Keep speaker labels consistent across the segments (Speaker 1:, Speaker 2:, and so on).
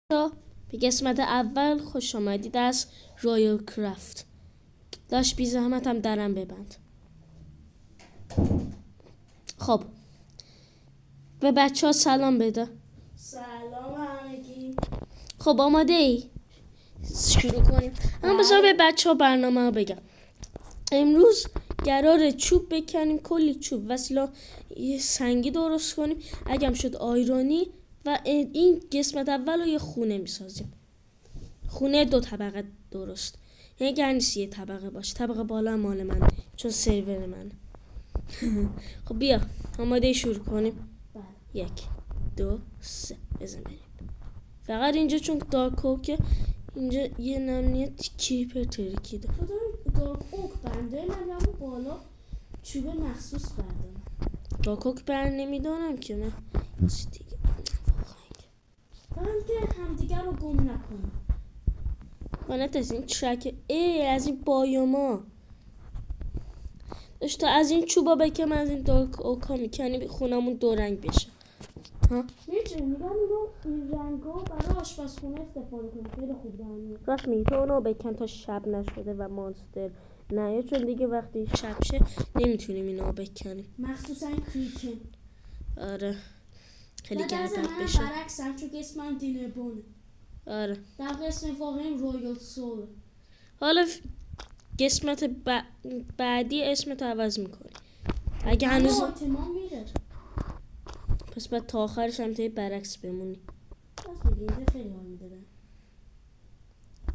Speaker 1: به قسمت اول خوش آمدید از رایل کرافت. داشت بی زحمت هم درم ببند. خب به بچه ها سلام بده.
Speaker 2: سلام همگی.
Speaker 1: خب آماده ای؟ شروع کنیم. اما بذار به بچه ها برنامه ها بگم. امروز قراره چوب بکنیم، کلی چوب وسیله سنگی درست کنیم، اگه هم شد آیرونی، و این قسمت اول رو یه خونه میسازیم. خونه 2 طبقه درست، یعنی گر نیست یه طبقه باشه، طبقه بالا هم مال منه چون سرور منه. خب بیا آماده شروع کنیم. 1 2 3 بزن بریم. فقط اینجا چون دارک که اینجا یه نمنیه کیپر ترکیده.
Speaker 2: دارک اوک بنده من همون بالا چوب مخصوص بردارم.
Speaker 1: دارک اوک بر نمیدانم که من دیگه
Speaker 2: فقط که همدیگر رو گم نکنم.
Speaker 1: مانت از این ترک از این بایوما داشت، تا از این چوبا بکم، از این دارک اوکا میکنی خونمون 2 رنگ بشه. ها
Speaker 2: میگم اینو این رنگا برای آشپزخونه استفاده کنیم، خیلی خوب دارم.
Speaker 1: راست میگی، تو اونو بکن تا شب نشده و مانستر نه، چون دیگه وقتی شب شه نمیتونیم اینو بکنیم،
Speaker 2: مخصوصا این کریکن.
Speaker 1: آره خیلی گردت
Speaker 2: من
Speaker 1: بشه.
Speaker 2: برعکسم چون اسمم دینربونه.
Speaker 1: آره
Speaker 2: در قسم واقعی رویال سول.
Speaker 1: حالا قسمت بعدی اسمت عوض میکنی اگه هنوز
Speaker 2: میره.
Speaker 1: پس بعد تا آخرش هم تایی برعکس بمونی.
Speaker 2: راست میگی، اینجا خیلی حال میده.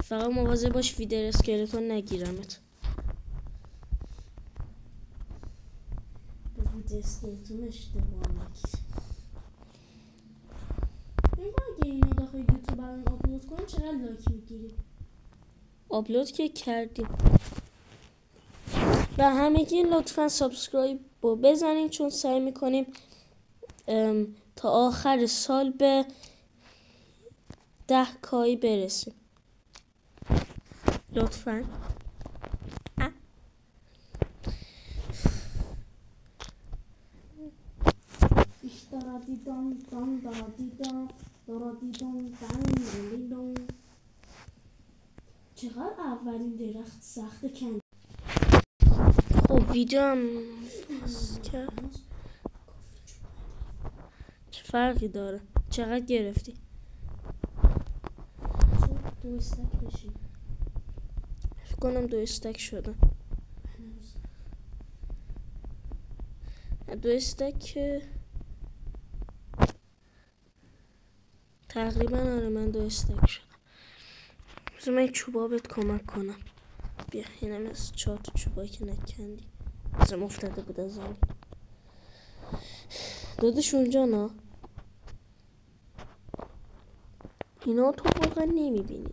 Speaker 1: فقط مواظب باش فیدر اسکلتون نگیرمت.
Speaker 2: فیدر اسکلتون اشتباه نگیر. اگه اینو داخل یوتیوب برام آپلود کنیم چقدر لایک میگیری؟
Speaker 1: آپلود که کردیم و همگی لطفا سابسکرایب بزنین، چون سعی میکنیم تا آخر سال به 10K برسیم. لطفا
Speaker 2: چقدر اولین درخت سخته کند.
Speaker 1: خب ویدیو هم چه فرقی داره؟ چقدر گرفتی؟
Speaker 2: 2 استک بشیم.
Speaker 1: فکر کنم 2 استک شدن. 2 استک تقریبا. آره من 2 استک شدم. بذار من چوبا بهت کمک کنم. بیا اینم از 4 تا چوبایی که نکندی بذار افتاده بود از زمین. دادش اونجا نه، اینا تو واقعا نمیبینی.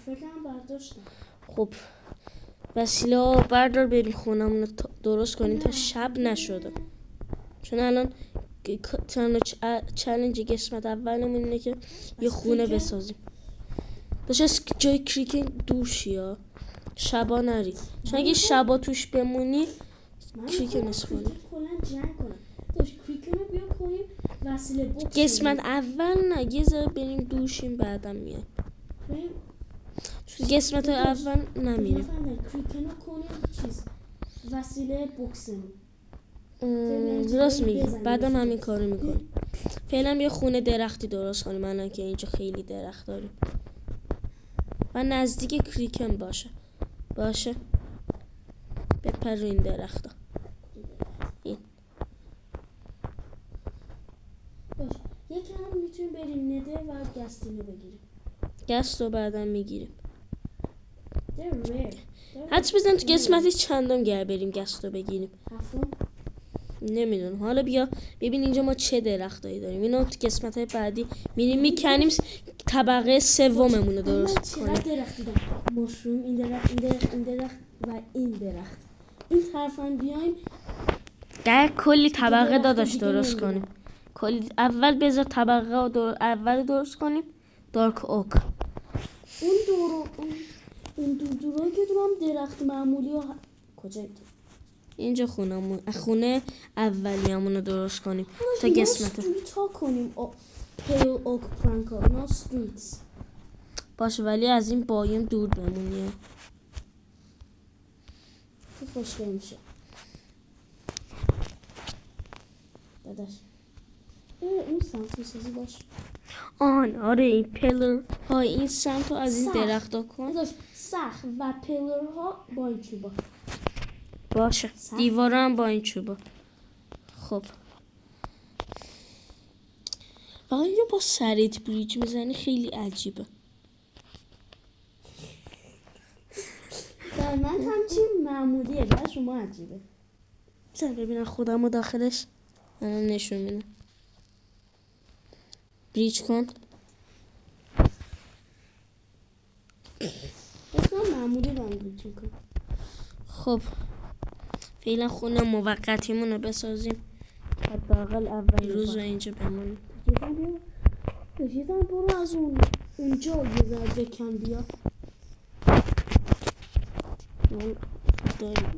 Speaker 2: فکرم برداشتم.
Speaker 1: خب وسیله بردار بریم خونمون درست کنیم تا شب نشده، چون الان چالنج قسمت اولمون اینه که یه خونه بسازیم. باشه از جای کریکن دور شی، شبا نری، چون اگه شبا توش بمونی کریکن اسپونه. قسمت اول نه، یه ذره بریم دوشیم بعدم میاد. قسمت اول نمیریم.
Speaker 2: کریکنو کنیم چیز وسیله بوکسمون.
Speaker 1: درست میگی، بعدم همین کارو میکنیم. فعلا یه خونه درختی درست کنیم الان که اینجا خیلی درخت داریم و نزدیک کریکن باشه بپر رو این درخت ها. این
Speaker 2: باشه یکی هم میتونیم بریم نده و گستینو بگیریم.
Speaker 1: گست رو بعدم میگیریم. حدس بزن تو قسمتی چندم گر بریم گست رو بگیریم. نمیدونم. حالا بیا ببین اینجا ما چه درختایی داریم. اینو تو قسمت های بعدی میریم میکنیم طبقه سوممون رو درست کنیم.
Speaker 2: چقدر درختی دارم؟ مشروم، این درخت و این درخت. این طرف هم بیایم
Speaker 1: در کلی طبقه داداش درست کنیم. اول بذار طبقه اول درست کنیم. دارک اوک.
Speaker 2: اون دورایی که دورم درخت معمولی ها کجایی؟
Speaker 1: اینجا خونه اولیه‌مون رو درست کنیم تا قسمت
Speaker 2: تا کنیم. پیل اوک پلانکا نو استریتس.
Speaker 1: باشه ولی از این بایم دور بمونی.
Speaker 2: که خوشگل میشه. داداش اون سمت میسازی باش.
Speaker 1: آره این پیلر های این سمت رو از این درخت ها کن.
Speaker 2: داداش سخت و پیلر ها با این چوبا.
Speaker 1: باشه دیوار هم با این چوبا. خب فقط اینجا با سریت بریج میزنی خیلی عجیبه.
Speaker 2: در من همچین معمولیه و شما عجیبه.
Speaker 1: بذار ببینم خودم رو داخلش منم نشون میدم. بریج کن.
Speaker 2: اصلا معمولی دارم بریج میکنم.
Speaker 1: خب فعلا خونه موقتیمون رو بسازیم. حداقل اول روز رو اینجا بمونیم.
Speaker 2: یه زن برو از اونجا یه ذره بکن بیا.
Speaker 1: داریم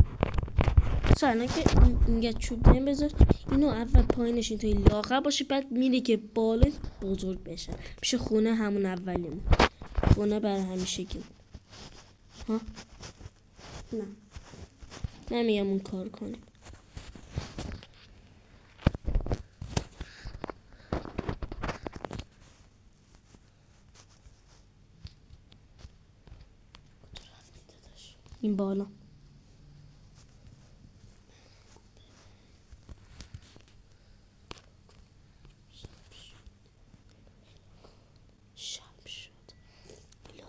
Speaker 1: سرنا که اینگه چوب داریم بذار اینو اول پایینش اینطوری لاغر باشه بعد میره که بالا بزرگ بشه میشه خونه همون اولیمون. خونه برای همیشه گیم. ها
Speaker 2: نه
Speaker 1: نمیگم اون کار کنیم. این بالا شب شد.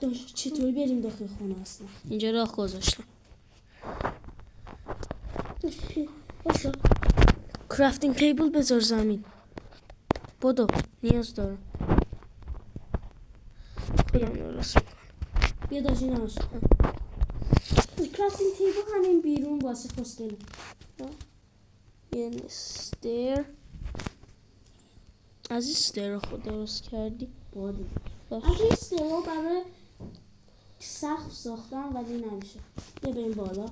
Speaker 2: داشت چطوری بریم داخل خونه اصلا؟
Speaker 1: اینجا راه گذاشتم.
Speaker 2: باشا
Speaker 1: کرافتینگ تیبل بذار زمین. بدو نیاز دارم. خودم درست میکنم.
Speaker 2: بیا داشت این هاش کرافتینگ تیبل همین بیرون واسه خوشگله.
Speaker 1: یه استیر از این استیر خود درست کردی؟
Speaker 2: بادی
Speaker 1: باش.
Speaker 2: از این استیرها برای سقف ساختن ولی نمیشه. بیا بریم بالا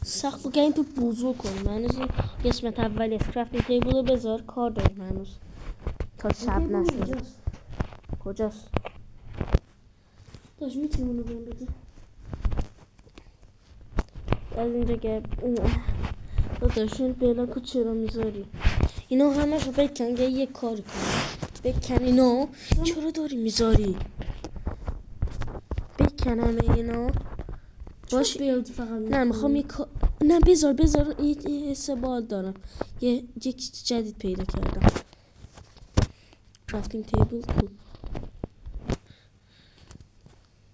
Speaker 1: سقف بگیم تو بزرگ کن. من از این قسمت اولی کرافتینگ تیبل رو بذار کار داریم هنوز تا شب نشده. کجاست؟
Speaker 2: داشت میتونی اونو بریم بدی؟
Speaker 1: از اینجا که داشتون بلاکو چرا میذاری؟ اینا همه رو بکن یه کار کن. بکن اینا چرا داری میذاری؟ بکن همه اینا باش.
Speaker 2: فقط
Speaker 1: نه میخوام نه بذار یه حس بال دارم. یک چیز جدید پیدا کردم. کرافتینگ تیبل کو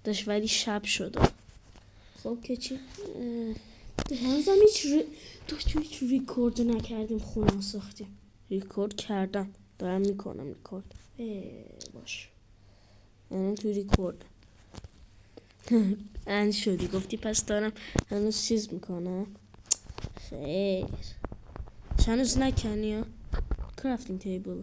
Speaker 1: داشت ولی شب شده.
Speaker 2: خب که چی؟ هنوزم هیچ ریکورد نکردیم خونه ساختیم.
Speaker 1: ریکورد کردم دارم میکنم ریکورد.
Speaker 2: باش
Speaker 1: الان تو ریکورد اند شدی گفتی پس دارم هنوز چیز میکنم. خیر هنوز نکنی ها کرافتینگ تیبل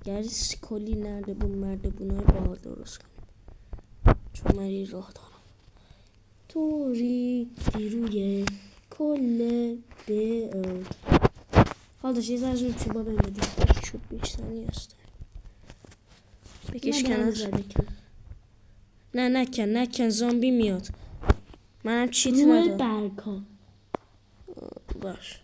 Speaker 1: گریز کلی مردبون های باحال درست کنیم چون من این راه دارم.
Speaker 2: توری دیروی کل برد. حال داشت یه ذره چوبا بهم بدی.
Speaker 1: چوب بیشتر نیست بکش کنار. نه نکن زامبی میاد. منم چیت ندارم.
Speaker 2: برکا
Speaker 1: باش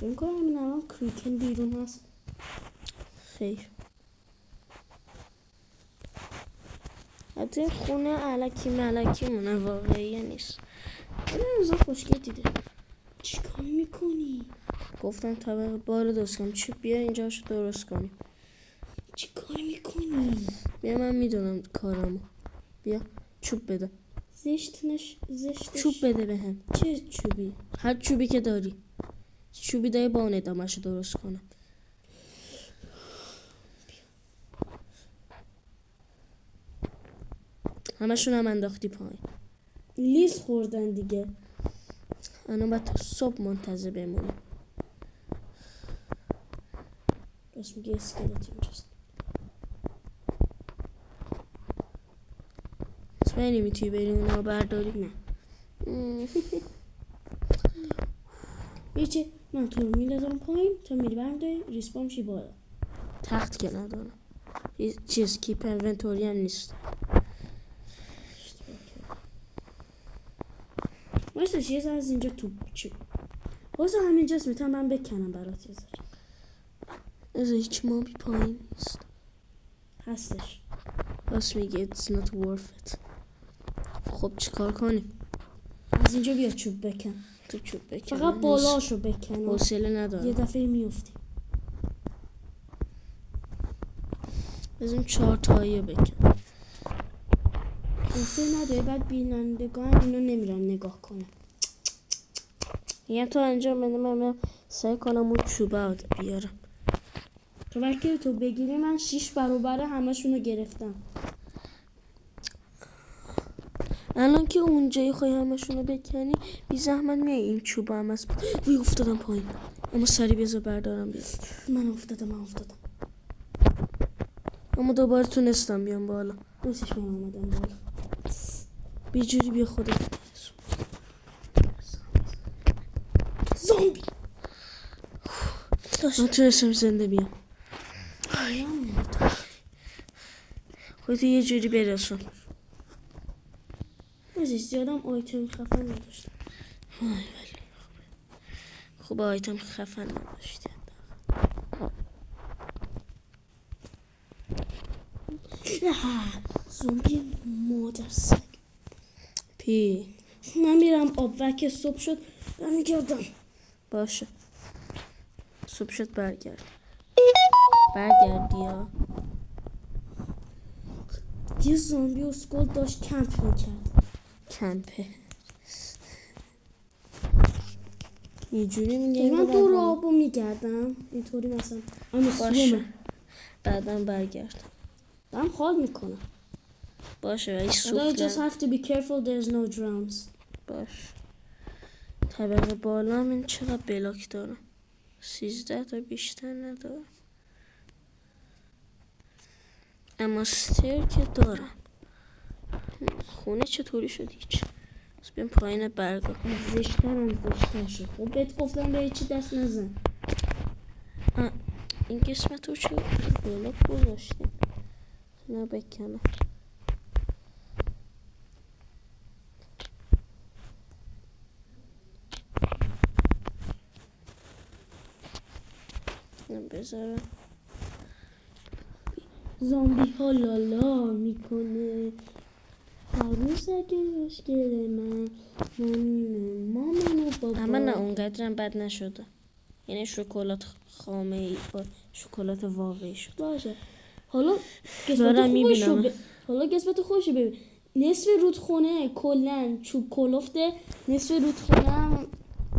Speaker 2: فکر کنم این الان کریکن بیرون هست.
Speaker 1: خیر حتی خونه علکی مونه واقعی نیست.
Speaker 2: این روزا خوشگل دیده. چیکار میکنی؟
Speaker 1: گفتم طبقه بار درست کنم. چی بیا اینجاشو درست کنیم.
Speaker 2: چیکار میکنی؟
Speaker 1: بیا من میدونم کارمو. بیا چوب بده.
Speaker 2: زشتش.
Speaker 1: چوب بده بهم.
Speaker 2: چه چوبی؟
Speaker 1: هر چوبی که داری. چوبی داری با اون ادامه‌شو درست کنم. همشون هم انداختی پایین.
Speaker 2: لیز خوردن دیگه.
Speaker 1: الان باید تا صبح منتظر بمونیم.
Speaker 2: راست میگه اسکلت اینجاست.
Speaker 1: تو نمیتونی بری اونا برداری؟
Speaker 2: نه. چه من تو رو میندازم پایین تا میری برداری ریسپان شی بالا.
Speaker 1: تخت که ندارم. چیز کیپ انونتوری هم نیست.
Speaker 2: واسه یه ذره از اینجا تو چی؟ واسه همینجاست میتونم من بکنم برات یه ذره.
Speaker 1: از هیچ مابی پایین نیست.
Speaker 2: هستش.
Speaker 1: راست میگه it's not worth it. خب چیکار کنیم؟
Speaker 2: از اینجا بیا چوب بکن.
Speaker 1: تو چوب بکن.
Speaker 2: فقط بالاشو بکن.
Speaker 1: حوصله ندارم.
Speaker 2: یه دفعه میافتی.
Speaker 1: بزنیم 4 تایی بکن.
Speaker 2: حوصله نداره بعد بینندگان اینو نمیرن نگاه کنه.
Speaker 1: میگم تو انجام بده من سعی کنم اون چوبه بیارم.
Speaker 2: تو وقتی تو بگیری من 6 برابر همشونو گرفتم.
Speaker 1: الان که اونجایی خواهی همشونو بکنی بی زحمت میای این چوبه هم از وی افتادم پایین. اما سری بذار بردارم بیار.
Speaker 2: من افتادم.
Speaker 1: اما دوباره تونستم بیام بالا.
Speaker 2: دوستش من اومدم بالا.
Speaker 1: بیجوری بیا خودت.
Speaker 2: زامبی.
Speaker 1: من تونستم زنده بیام. خودت یه جوری برسون.
Speaker 2: بازش زیادم آیتم خفن نداشتم.
Speaker 1: خوب آیتم خفن نداشتی.
Speaker 2: زامبی مادر سگ.
Speaker 1: پی
Speaker 2: نمیرم آب وکه صبح شد برمیگردم.
Speaker 1: باشه صبح شد برگردی ها.
Speaker 2: یه زامبی اسکول داشت کمپ میکرد.
Speaker 1: کمپه یه جوری میگه
Speaker 2: من دور آبو میگردم اینطوری مثلا
Speaker 1: باشه بعدم برگرد.
Speaker 2: دارم حال میکنم.
Speaker 1: باشه ولی
Speaker 2: I
Speaker 1: سوخت
Speaker 2: just have to be careful there's no drowns.
Speaker 1: باش. طبقه بالا من چقدر بلاک دارم؟ 13 تا بیشتر ندارم. اما ستر که دارم. خونه چطوری شد هیچ؟ از بیام پایین برگا
Speaker 2: زشتر شد. خب بهت گفتم به چی دست نزن.
Speaker 1: این قسمت رو چه بلاک گذاشتیم؟ نه بکنم. بذارم
Speaker 2: زامبی ها لالا میکنه عروس گشگل من مامان و بابا.
Speaker 1: اما نه اونقدرم بد نشده. یعنی شکلات خامه ای با شکلات واقعی شد.
Speaker 2: باشه حالا قسمت خوشو ببین. نصف رودخونه کلن چوب کلفته. نصف رودخونه هم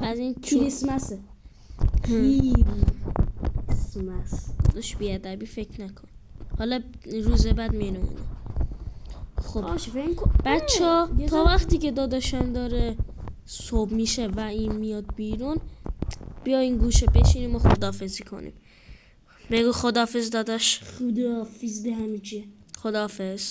Speaker 1: از این
Speaker 2: کریسمسه. کریسمس
Speaker 1: داشت بیادبی فکر نکن. حالا روز بعد مینو خب بچه تا وقتی که داداشم داره صبح میشه و این میاد بیرون بیا این گوشه بشینیم و خداحافظی کنیم. بگو خداحافظ داداش.
Speaker 2: خداحافظ به همه چی.
Speaker 1: خداحافظ.